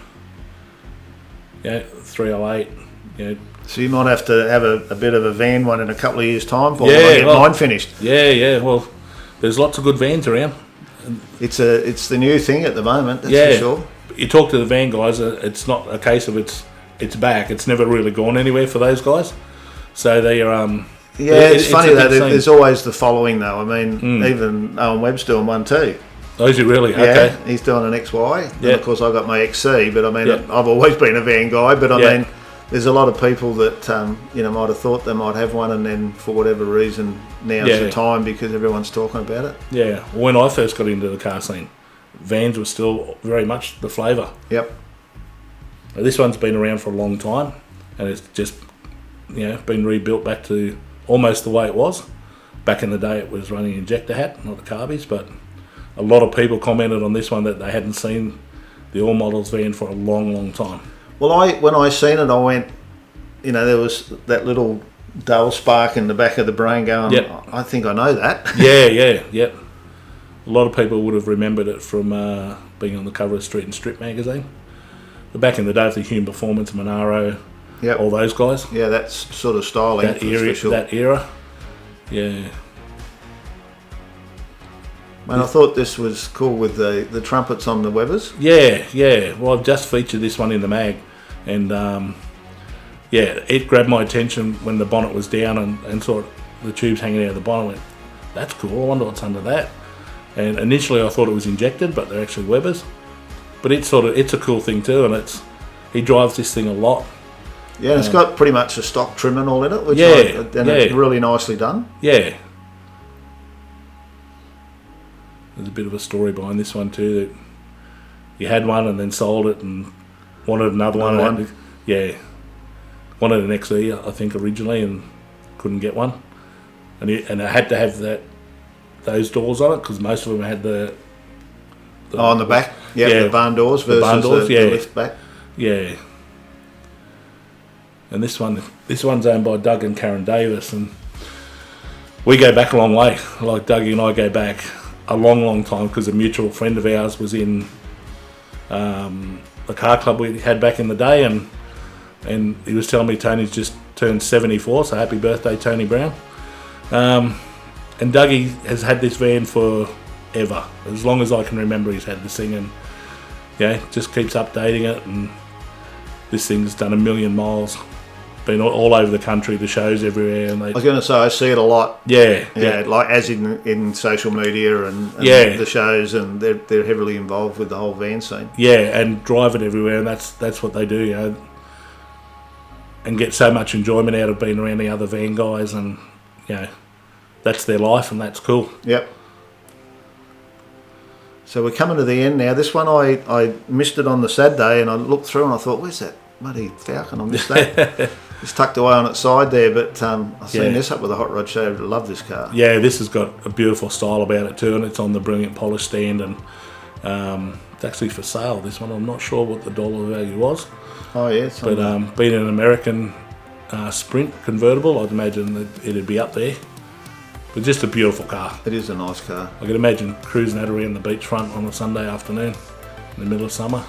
308. So you might have to have a bit of a van one in a couple of years' time for get mine finished. Yeah. Well, there's lots of good vans around. It's the new thing at the moment. That's for sure. You talk to the van guys. It's not a case of it's back. It's never really gone anywhere for those guys. So they are. It's funny though. There's always the following though. I mean, even Owen Webb's doing one too. Oh, is he really? Yeah, okay. He's doing an XY. And of course, I got my XC, but I mean, I've always been a van guy. But I mean, there's a lot of people that might have thought they might have one, and then for whatever reason, now's the time because everyone's talking about it. Yeah. When I first got into the car scene, vans were still very much the flavour. Yep. Now, this one's been around for a long time, and it's just been rebuilt back to almost the way it was. Back in the day, it was running injector hat, not the carbies, but a lot of people commented on this one that they hadn't seen the All Models van for a long, long time. Well, when I seen it, I went, there was that little dull spark in the back of the brain going, I think I know that. Yeah. A lot of people would have remembered it from being on the cover of Street and Strip magazine. But back in the day, the Hume Performance, Monaro, all those guys. Yeah, that sort of styling. That era. Yeah. And I thought this was cool with the trumpets on the Webbers. Yeah. Well, I've just featured this one in the mag, and it grabbed my attention when the bonnet was down and saw the tubes hanging out of the bonnet. I went, that's cool. I wonder what's under that. And initially, I thought it was injected, but they're actually Webbers. But it's a cool thing too, and he drives this thing a lot. Yeah, and it's got pretty much a stock trim and all in it, it's really nicely done. Yeah. There's a bit of a story behind this one too, that you had one and then sold it and wanted another one. Wanted an XE, I think, originally, and couldn't get one. And it had to have those doors on it because most of them had the on the back. The barn doors versus the lift back. Yeah. And this one's owned by Doug and Karen Davis, and we go back a long way. Like Dougie and I go back a long, long time because a mutual friend of ours was in the car club we had back in the day, and he was telling me Tony's just turned 74, so happy birthday, Tony Brown. And Dougie has had this van forever, as long as I can remember. He's had this thing, and just keeps updating it, and this thing's done 1 million miles. Been all over the country, the shows everywhere. And I was going to say, I see it a lot. Yeah. Like as in social media and the shows, and they're heavily involved with the whole van scene. Yeah, and drive it everywhere, and that's what they do, and get so much enjoyment out of being around the other van guys, and that's their life, and that's cool. Yep. So we're coming to the end now. This one I missed it on the Saturday, and I looked through and I thought, where's that bloody Falcon? I missed that. It's tucked away on its side there, but I've seen this up with the Hot Rod Show. I love this car. Yeah, this has got a beautiful style about it too, and it's on the brilliant polish stand, and it's actually for sale, this one. I'm not sure what the dollar value was. Oh yeah, but being an American Sprint convertible, I'd imagine that it'd be up there. But just a beautiful car. It is a nice car. I can imagine cruising that around the beachfront on a Sunday afternoon in the middle of summer.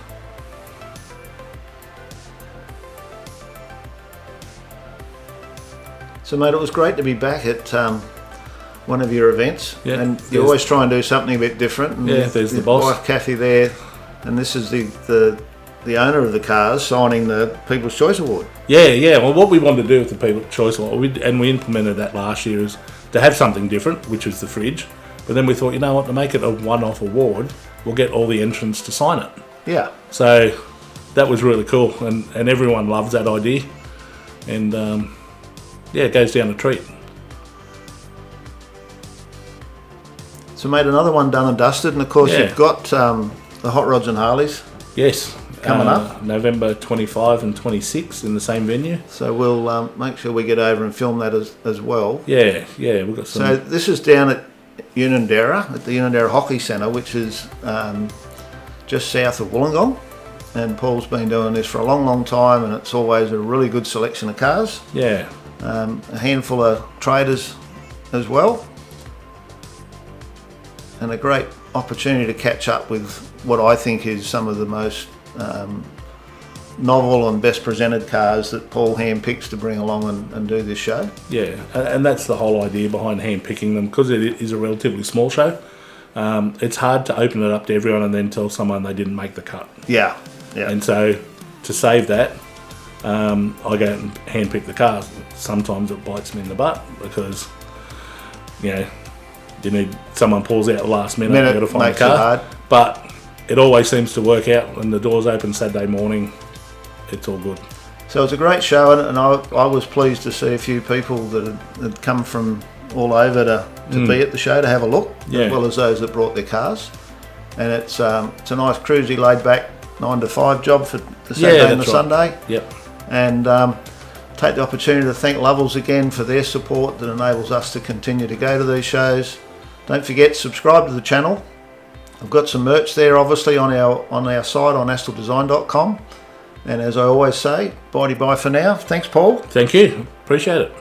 So mate, it was great to be back at one of your events, and you always try and do something a bit different. And there's the boss, wife Kathy there, and this is the owner of the cars signing the People's Choice Award. Yeah. Well, what we wanted to do with the People's Choice Award, and we implemented that last year, is to have something different, which was the fridge. But then we thought, you know what, to make it a one-off award, we'll get all the entrants to sign it. Yeah. So that was really cool, and everyone loves that idea, and it goes down a treat. So mate, another one done and dusted, and of course you've got the Hot Rods and Harleys. Yes. Coming up November 25 and 26 in the same venue. So we'll make sure we get over and film that as well. Yeah, we've got some. So this is down at Unanderra, at the Unanderra Hockey Centre, which is just south of Wollongong. And Paul's been doing this for a long time, and it's always a really good selection of cars. Yeah. A handful of traders as well. And a great opportunity to catch up with what I think is some of the most novel and best presented cars that Paul handpicks to bring along and do this show. Yeah, and that's the whole idea behind handpicking them, because it is a relatively small show. It's hard to open it up to everyone and then tell someone they didn't make the cut. Yeah. And so to save that, I go and handpick the cars. Sometimes it bites me in the butt because, you need someone pulls out the last minute and you've got to find a car. But it always seems to work out when the doors open Saturday morning. It's all good. So it's a great show, and I was pleased to see a few people that had come from all over to be at the show to have a look, as well as those that brought their cars. And it's a nice cruisy, laid back 9 to 5 job for the Saturday and the Sunday. Yep. And take the opportunity to thank Lovels again for their support that enables us to continue to go to these shows. Don't forget, subscribe to the channel. I've got some merch there, obviously, on our site on asteldesign.com. And as I always say, bye for now. Thanks, Paul. Thank you. Appreciate it.